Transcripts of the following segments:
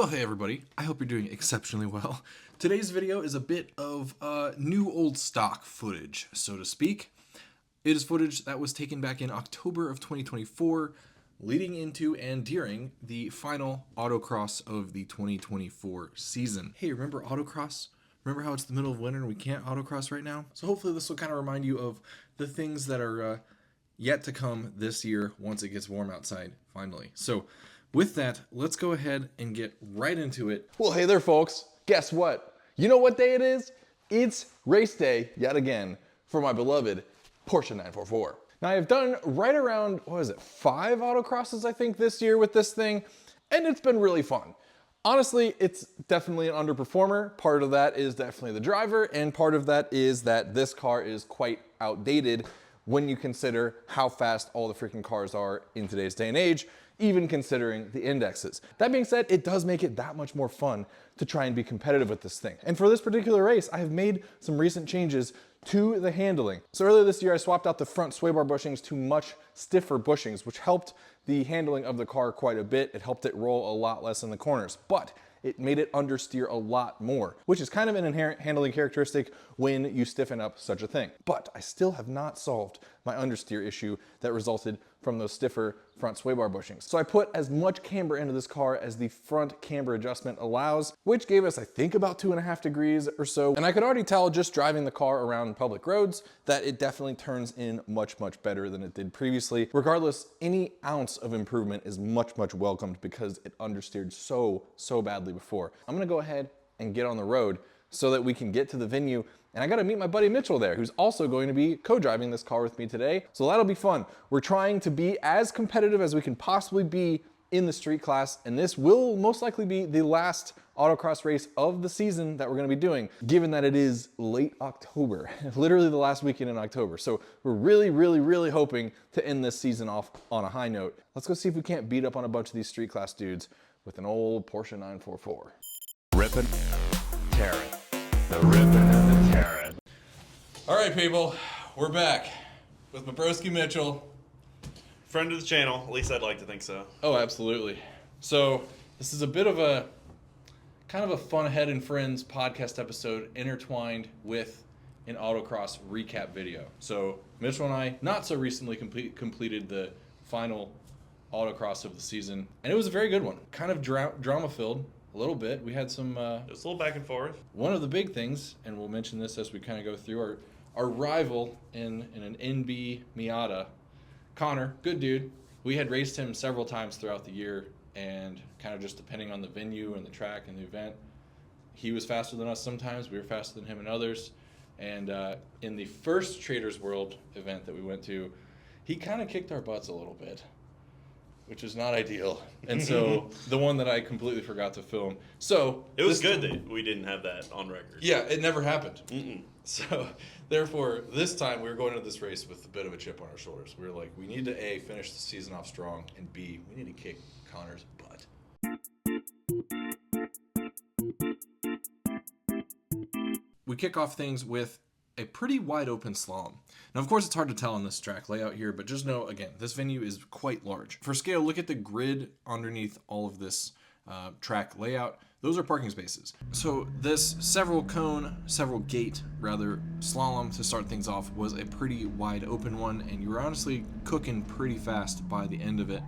Well, hey everybody, I hope you're doing exceptionally well. Today's video is a bit of new old stock footage, so to speak. It is footage that was taken back in October of 2024, leading into and during the final autocross of the 2024 season. Hey, remember autocross? Remember how it's the middle of winter and we can't autocross right now? So hopefully this will kind of remind you of the things that are yet to come this year once it gets warm outside, finally. So with that, let's go ahead and get right into it. Well, hey there, folks. Guess what? You know what day it is? It's race day yet again for my beloved Porsche 944. Now, I've done right around, 5 autocrosses, I think, this year with this thing, and it's been really fun. Honestly, it's definitely an underperformer. Part of that is definitely the driver, and part of that is that this car is quite outdated when you consider how fast all the freaking cars are in today's day and age, even considering the indexes. That being said, it does make it that much more fun to try and be competitive with this thing. And for this particular race, I have made some recent changes to the handling. So earlier this year, I swapped out the front sway bar bushings to much stiffer bushings, which helped the handling of the car quite a bit. It helped it roll a lot less in the corners, but it made it understeer a lot more, which is kind of an inherent handling characteristic when you stiffen up such a thing. But I still have not solved my understeer issue that resulted from those stiffer front sway bar bushings. So I put as much camber into this car as the front camber adjustment allows, which gave us, I think, about 2.5 degrees or so. And I could already tell just driving the car around public roads that it definitely turns in much, much better than it did previously. Regardless, any ounce of improvement is much, much welcomed because it understeered so badly before. I'm gonna go ahead and get on the road so that we can get to the venue. And I gotta meet my buddy Mitchell there, who's also going to be co-driving this car with me today. So that'll be fun. We're trying to be as competitive as we can possibly be in the street class, and this will most likely be the last autocross race of the season that we're gonna be doing, given that it is late October, literally the last weekend in October. So we're really hoping to end this season off on a high note. Let's go see if we can't beat up on a bunch of these street class dudes with an old Porsche 944. Rippin', tearin'. The rippin' and the tearin'. All right, people, we're back with my broski Mitchell. Friend of the channel, at least I'd like to think so. Oh, absolutely. So this is a bit of a kind of a fun Head and Friends podcast episode intertwined with an autocross recap video. So Mitchell and I not so recently completed the final autocross of the season, and it was a very good one. Kind of drama filled. A little bit. We had some... It was a little back and forth. One of the big things, and we'll mention this as we kind of go through, our rival in an NB Miata, Connor, good dude. We had raced him several times throughout the year, and kind of just depending on the venue and the track and the event, he was faster than us sometimes. We were faster than him in others. And in the first Traders World event that we went to, he kind of kicked our butts a little bit, which is not ideal. And so the one that I completely forgot to film. So it was good that we didn't have that on record. Yeah, it never happened. Mm-mm. So therefore, this time we were going into this race with a bit of a chip on our shoulders. We were like, we need to A, finish the season off strong, and B, we need to kick Connor's butt. We kick off things with a pretty wide open slalom. Now, of course, it's hard to tell on this track layout here, but just know, again, this venue is quite large. For scale, look at the grid underneath all of this track layout. Those are parking spaces. So this several gate slalom to start things off was a pretty wide open one, and you were honestly cooking pretty fast by the end of it.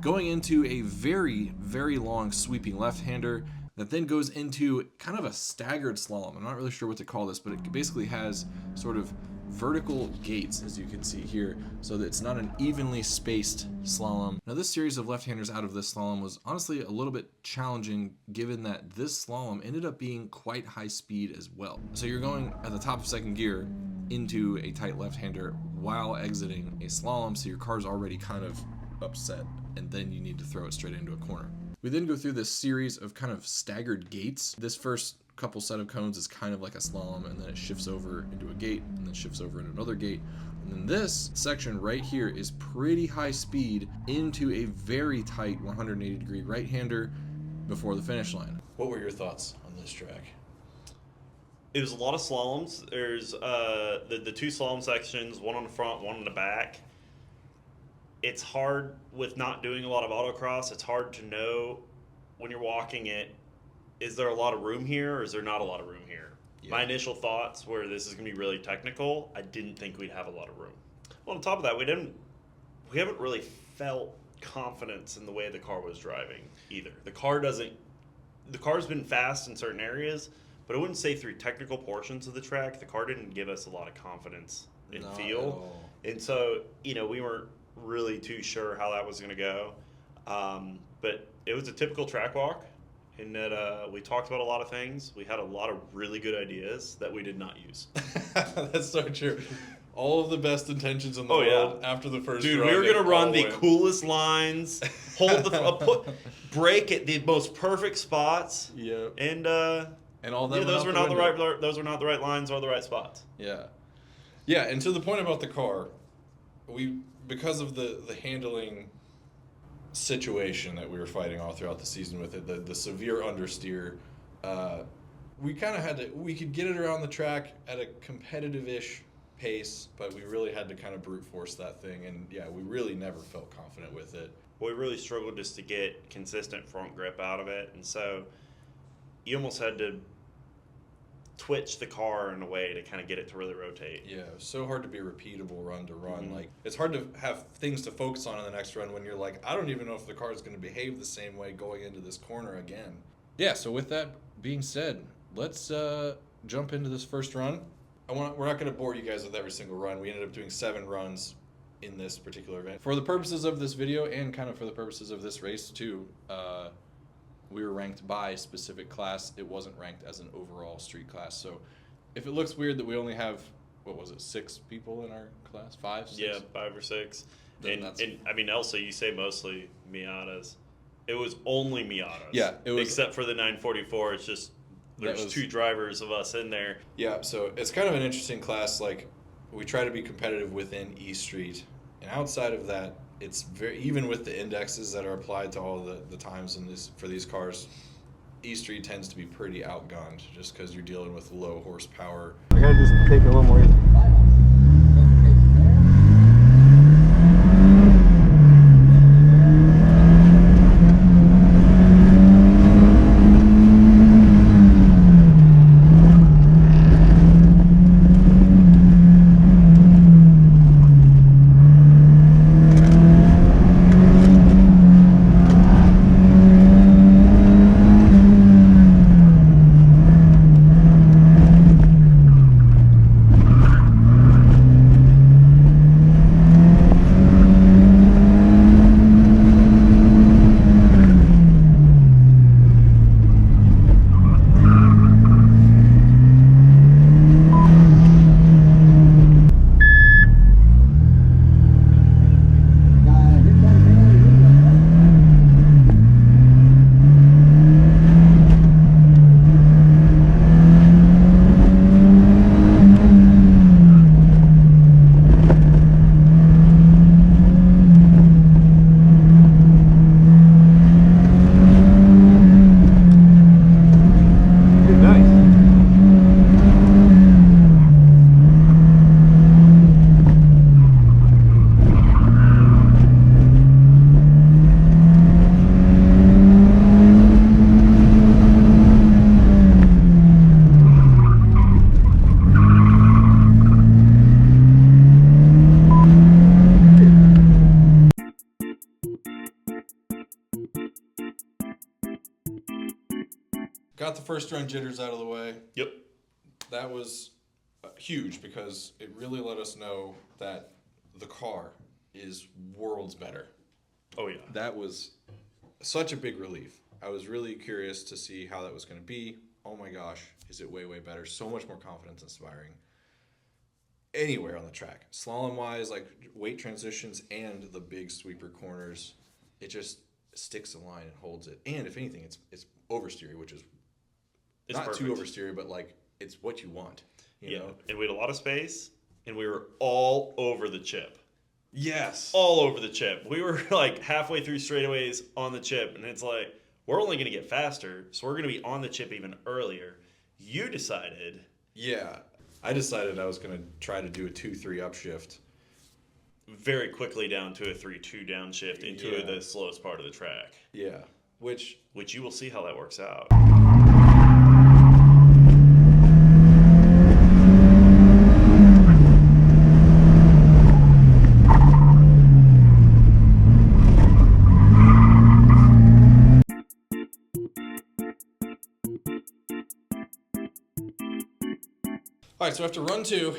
Going into a very long sweeping left-hander that then goes into kind of a staggered slalom. I'm not really sure what to call this, but it basically has sort of vertical gates, as you can see here, so that it's not an evenly spaced slalom. Now, this series of left-handers out of this slalom was honestly a little bit challenging, given that this slalom ended up being quite high speed as well. So you're going at the top of second gear into a tight left-hander while exiting a slalom, so your car's already kind of upset, and then you need to throw it straight into a corner. We then go through this series of kind of staggered gates. This first couple set of cones is kind of like a slalom, and then it shifts over into a gate, and then shifts over into another gate. And then this section right here is pretty high speed into a very tight 180 degree right-hander before the finish line. What were your thoughts on this track? It was a lot of slaloms. There's the two slalom sections, one on the front, one on the back. It's hard with not doing a lot of autocross. It's hard to know when you're walking it, is there a lot of room here or is there not a lot of room here? Yeah. My initial thoughts were this is going to be really technical. I didn't think we'd have a lot of room. Well, on top of that, we haven't really felt confidence in the way the car was driving either. The car's been fast in certain areas, but I wouldn't say through technical portions of the track, the car didn't give us a lot of confidence in Not at feel. all. And so, we weren't really too sure how that was going to go. But it was a typical track walk in that we talked about a lot of things. We had a lot of really good ideas that we did not use. That's so true. All of the best intentions in the Oh, yeah. world after the first Dude, run, we were they going to run all the went. coolest lines, hold the break at the most perfect spots, Yep. and And all that. those went were out not window. those were not the right lines or the right spots. Yeah. Yeah, and to the point about the car, because of the handling situation that we were fighting all throughout the season with it, the severe understeer, we kind of we could get it around the track at a competitive-ish pace, but we really had to kind of brute force that thing, and yeah, we really never felt confident with it. We really struggled just to get consistent front grip out of it, and so you almost had to twitch the car in a way to kind of get it to really rotate. Yeah, it was so hard to be repeatable run to run. Mhm. Like, it's hard to have things to focus on in the next run when you're like, I don't even know if the car is going to behave the same way going into this corner again. Yeah, so with that being said, let's jump into this first run. We're not going to bore you guys with every single run. We ended up doing 7 runs in this particular event. For the purposes of this video and kind of for the purposes of this race too, we were ranked by specific class. It wasn't ranked as an overall street class. So if it looks weird that we only have, 6 people in our class? 5, 6? Yeah, 5 or 6. Then And I mean, Elsa, you say mostly Miatas. It was only Miatas. Yeah, it was- Except for the 944. It's just there's 2 drivers of us in there. Yeah, so it's kind of an interesting class. Like, we try to be competitive within E Street, and outside of that, it's very, even with the indexes that are applied to all the times for these cars, E Street tends to be pretty outgunned just because you're dealing with low horsepower. I gotta just take it a little more easy. Got the first run jitters out of the way. Yep. That was huge because it really let us know that the car is worlds better. Oh, yeah. That was such a big relief. I was really curious to see how that was going to be. Oh my gosh, is it way, way better? So much more confidence inspiring. Anywhere on the track. Slalom wise, like weight transitions and the big sweeper corners, it just sticks the line and holds it. And if anything, it's oversteery, which is It's not too perfect. oversteery, but like it's what you want. You know? And we had a lot of space, and we were all over the chip. Yes. All over the chip. We were like halfway through straightaways on the chip, and it's like, we're only going to get faster, so we're going to be on the chip even earlier. You decided. Yeah. I decided I was going to try to do a 2-3 upshift. Very quickly down to a 3-2 downshift into Yeah. the slowest part of the track. Yeah. which you will see how that works out. All right, so after run 2,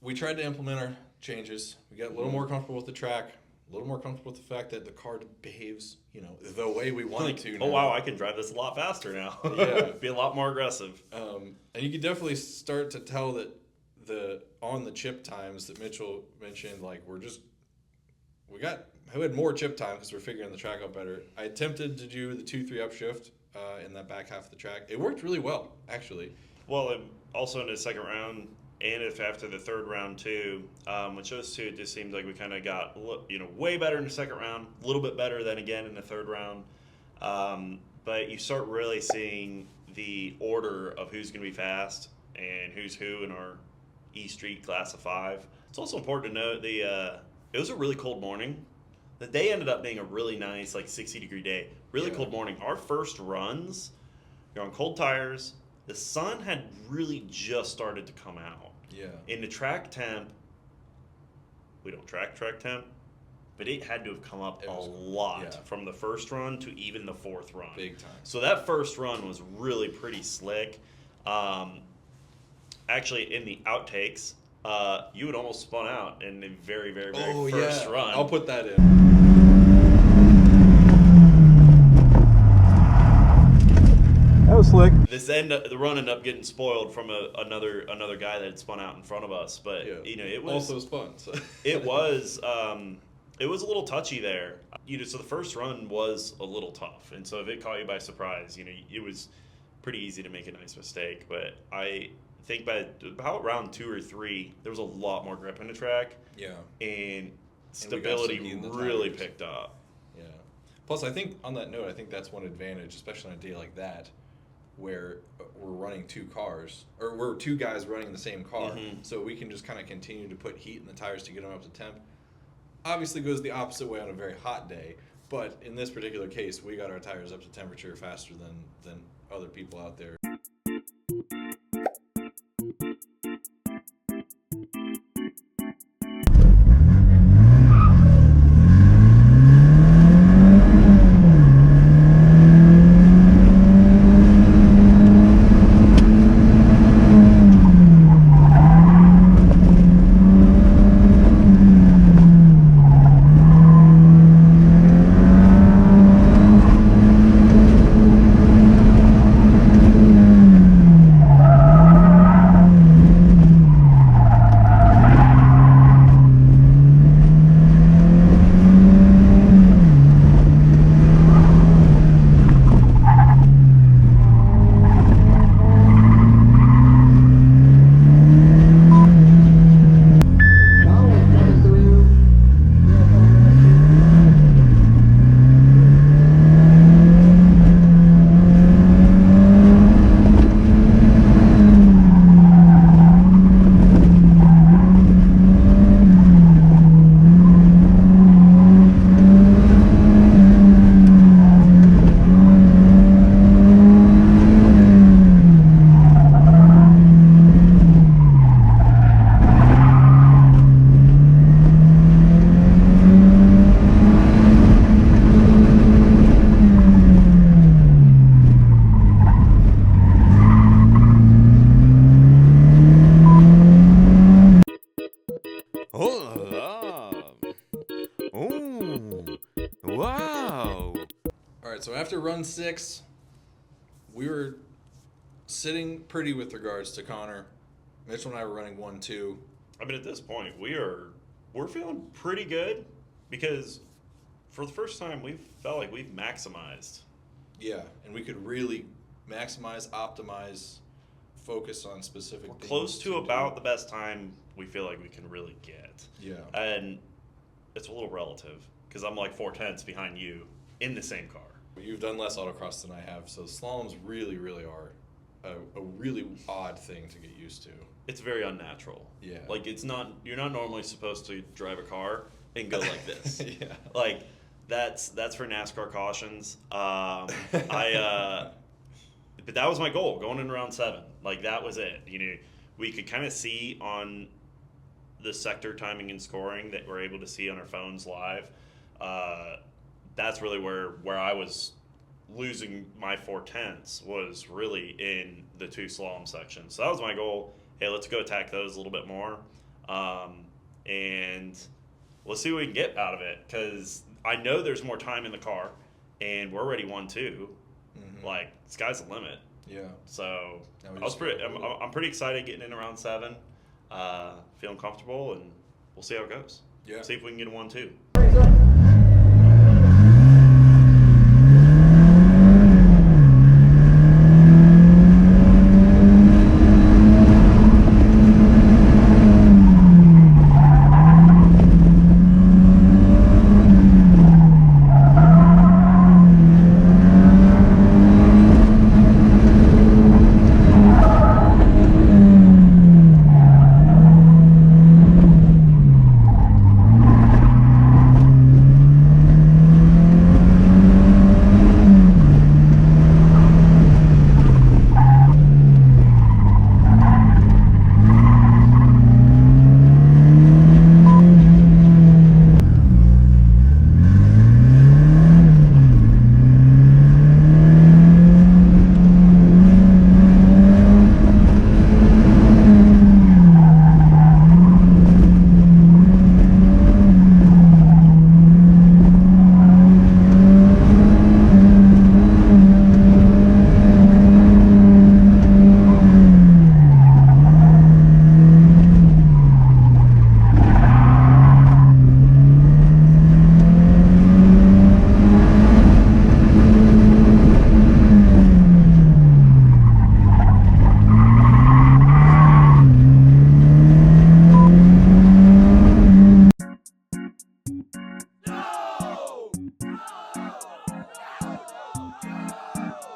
we tried to implement our changes. We got a little more comfortable with the track, a little more comfortable with the fact that the car behaves, the way we want it to. Oh, wow, I can drive this a lot faster now. Yeah. Be a lot more aggressive. And you can definitely start to tell that on the chip times that Mitchell mentioned, like we had more chip time because we're figuring the track out better. I attempted to do the 2-3 upshift in that back half of the track. It worked really well, actually. Well, also in the second round, and if after the third round too, with those two, it just seems like we kind of got way better in the second round, a little bit better than again in the third round. But you start really seeing the order of who's going to be fast and who's who in our E Street class of 5. It's also important to note it was a really cold morning. The day ended up being a really nice, 60-degree day. Really cold morning. Our first runs, you're on cold tires. The sun had really just started to come out. Yeah. In the track temp, we don't track temp, but it had to have come up a lot from the first run to even the fourth run. Big time. So that first run was really pretty slick. Actually, in the outtakes, you had almost spun out in the very, very, very first run. I'll put that in. That was slick. The run ended up getting spoiled from another guy that had spun out in front of us, but it was also spun. So. it was a little touchy there. So the first run was a little tough, and so if it caught you by surprise, it was pretty easy to make a nice mistake. But I think by about round 2 or 3, there was a lot more grip in the track. Yeah. And stability really picked up. Yeah. Plus, I think on that note, that's one advantage, especially on a day like that, where we're running 2 cars, or we're 2 guys running the same car, so we can just kind of continue to put heat in the tires to get them up to temp. Obviously goes the opposite way on a very hot day, but in this particular case, we got our tires up to temperature faster than other people out there. So after run 6, we were sitting pretty with regards to Connor. Mitchell and I were running 1-2. I mean, at this point, we're feeling pretty good because for the first time, we've felt like we've maximized. Yeah, and we could really maximize, optimize, focus on specific things. Close to about the best time we feel like we can really get. Yeah. And it's a little relative because I'm like 4/10 behind you in the same car. You've done less autocross than I have, so slaloms really, really are a really odd thing to get used to. It's very unnatural. Yeah. Like, you're not normally supposed to drive a car and go like this. Yeah. Like, That's for NASCAR cautions. But that was my goal going in round 7. Like that was it. We could kind of see on the sector timing and scoring that we're able to see on our phones live. That's really where I was losing my 4/10 was really in the 2 slalom sections. So that was my goal. Hey, let's go attack those a little bit more, and let's see what we can get out of it. Because I know there's more time in the car, and we're already 1-2. Like sky's the limit. Yeah. So I'm pretty excited getting in around 7, feeling comfortable, and we'll see how it goes. Yeah. See if we can get a 1-2.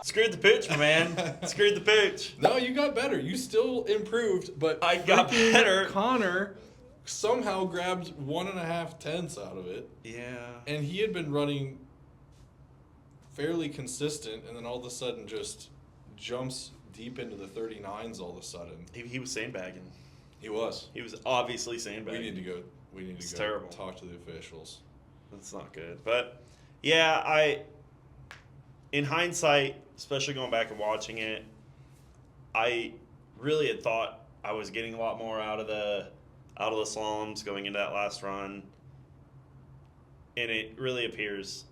Screwed the pooch, my man. Screwed the pooch. No, you got better. You still improved, but I got freaking better. Connor somehow grabbed 1.5 tenths out of it, Yeah. and he had been running fairly consistent, and then all of a sudden just jumps deep into the 39s all of a sudden. He was sandbagging. He was. He was obviously sandbagging. We need to It's go terrible. talk to the officials. That's not good. But yeah, in hindsight, especially going back and watching it, I really had thought I was getting a lot more out of the slaloms going into that last run. And it really appears,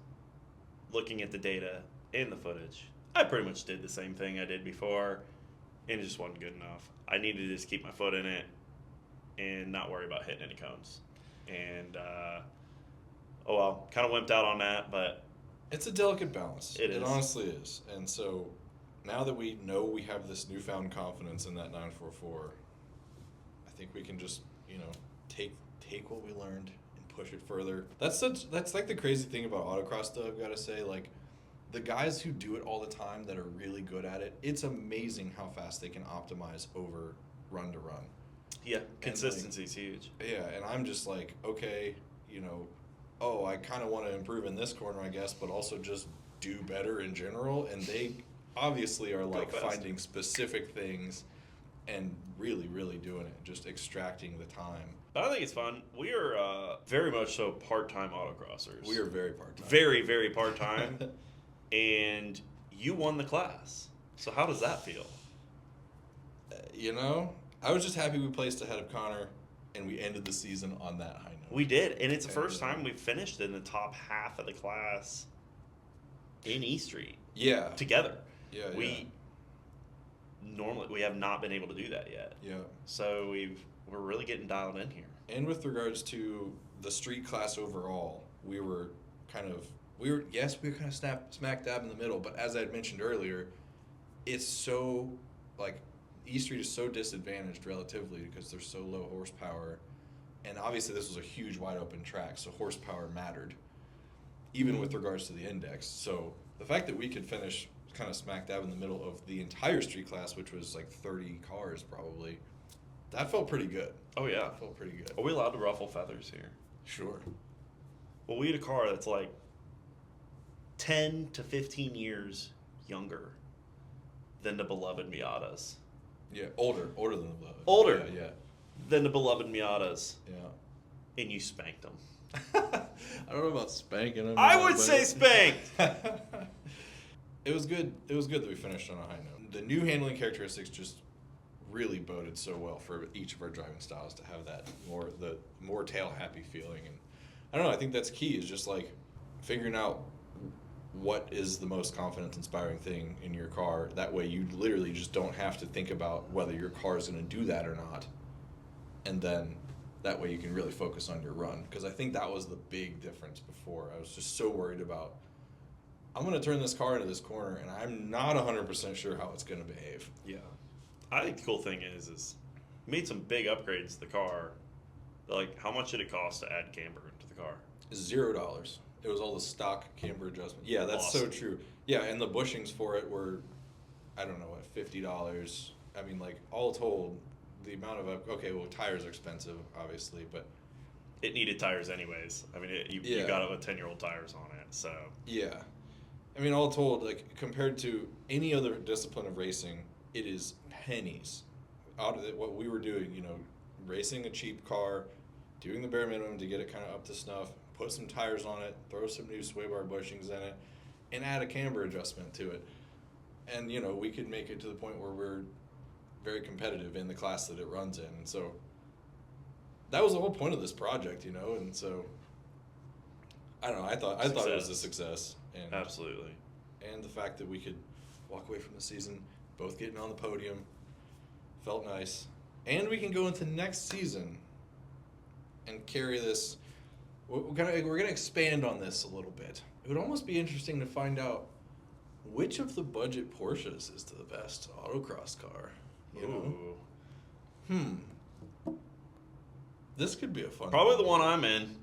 looking at the data and the footage, I pretty much did the same thing I did before, and it just wasn't good enough. I needed to just keep my foot in it and not worry about hitting any cones. And, oh well, kind of wimped out on that, but It's a delicate balance. It is. Honestly is. And so now that we know we have this newfound confidence in that 944, I think we can just, take what we learned and push it further. That's like the crazy thing about autocross though, I've got to say, like the guys who do it all the time that are really good at it, it's amazing how fast they can optimize over run to run. yeah, consistency is huge. Yeah, and I'm just like, okay, I kind of want to improve in this corner, I guess, but also just do better in general. And they obviously are like faster. finding specific things and really, really doing it, just extracting the time. But I think it's fun. We are very much so part-time autocrossers. We are very part-time. Very, very part-time. And you won the class. So how does that feel? I was just happy we placed ahead of Connor, and we ended the season on that high note. We did, and it's the first time we've finished in the top half of the class in E Street Yeah. together. Yeah, Normally we have not been able to do that yet. yeah. So we're really getting dialed in here. And with regards to the street class overall, we were kind of smack dab in the middle, but as I had mentioned earlier, it's so, E Street is so disadvantaged relatively because they're so low horsepower, and obviously this was a huge wide open track, so horsepower mattered, even with regards to the index. So the fact that we could finish kind of smack dab in the middle of the entire street class, which was like 30 cars probably, that felt pretty good. Oh yeah. That felt pretty good. Are we allowed to ruffle feathers here? Sure. Well, we had a car that's like 10 to 15 years younger than the beloved Miatas. Yeah, older than the beloved. Older. Yeah. Than the beloved Miatas. Yeah. And you spanked them. I don't know about spanking them. I would say spanked. It was good. It was good that we finished on a high note. The new handling characteristics just really boded so well for each of our driving styles to have that more tail happy feeling. And I don't know, I think that's key, is just like figuring out what is the most confidence inspiring thing in your car. That way you literally just don't have to think about whether your car is going to do that or not. And then that way you can really focus on your run. Because I think that was the big difference before. I was just so worried about, I'm going to turn this car into this corner and I'm not 100% sure how it's going to behave. Yeah. I think the cool thing is we made some big upgrades to the car. Like, how much did it cost to add camber to the car? $0. It was all the stock camber adjustment. Yeah, that's Awesome. so true. Yeah, and the bushings for it were, I don't know, what, $50. I mean, like, all told, the amount of, okay, well, tires are expensive, obviously, but It needed tires anyways. I mean, you Yeah. got it with 10-year-old tires on it, so. yeah. I mean, all told, like, compared to any other discipline of racing, it is pennies out of what we were doing, you know, racing a cheap car, doing the bare minimum to get it kind of up to snuff, put some tires on it, throw some new sway bar bushings in it, and add a camber adjustment to it. And, you know, we could make it to the point where we're very competitive in the class that it runs in. And so that was the whole point of this project, you know, and so I don't know, I thought it was a success. And Absolutely. and the fact that we could walk away from the season both getting on the podium felt nice. And we can go into next season and carry this. We're gonna expand on this a little bit. It would almost be interesting to find out which of the budget Porsches is the best autocross car. You know? Ooh. This could be a fun Probably the one I'm in.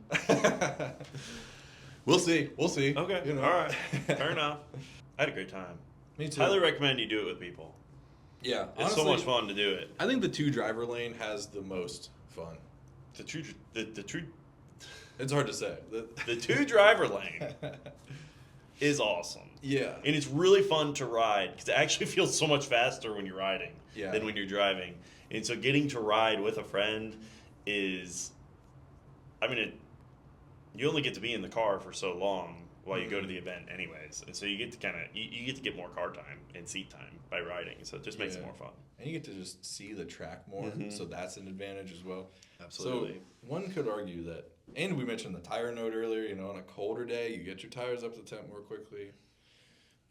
We'll see. Okay. You know. All right. Fair enough. I had a great time. Me too. Highly recommend you do it with people. Yeah. It's so much fun to do it. I think the 2-driver lane has the most fun. The true It's hard to say. the 2-driver lane is awesome. Yeah. And it's really fun to ride because it actually feels so much faster when you're riding Yeah. than when you're driving. And so getting to ride with a friend is, I mean, you only get to be in the car for so long while you go to the event anyways. And so you get to you get to get more car time and seat time by riding. So it just makes it more fun. And you get to just see the track more, so that's an advantage as well. Absolutely. So one could argue that, and we mentioned the tire note earlier, you know, on a colder day, you get your tires up to temp more quickly.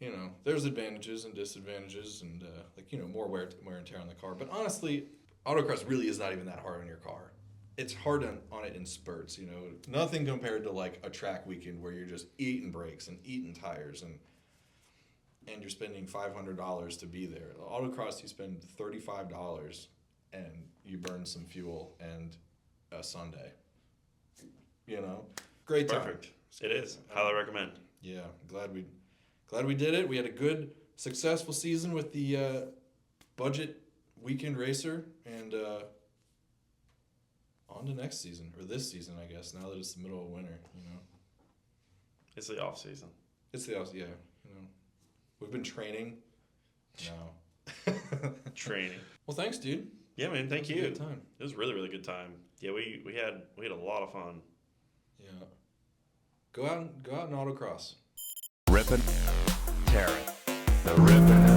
You know, there's advantages and disadvantages and, like, you know, more wear and tear on the car. But honestly, autocross really is not even that hard on your car. It's hard on it in spurts, you know. Nothing compared to, like, a track weekend where you're just eating brakes and eating tires and you're spending $500 to be there. Autocross, you spend $35 and you burn some fuel and a Sunday. You know, great time. Perfect. It is. Highly recommend. Yeah, glad we did it. We had a good, successful season with the budget weekend racer, and on to next season, or this season, I guess. Now that it's the middle of winter, you know, It's the off season. it's the yeah, you know, we've been training. No. Training. Well, thanks, dude. Yeah, man. Thank It was you. a good time. It was a really, really good time. Yeah, we had a lot of fun. Yeah. Go out and autocross. Rippin', tearing. The rippin' and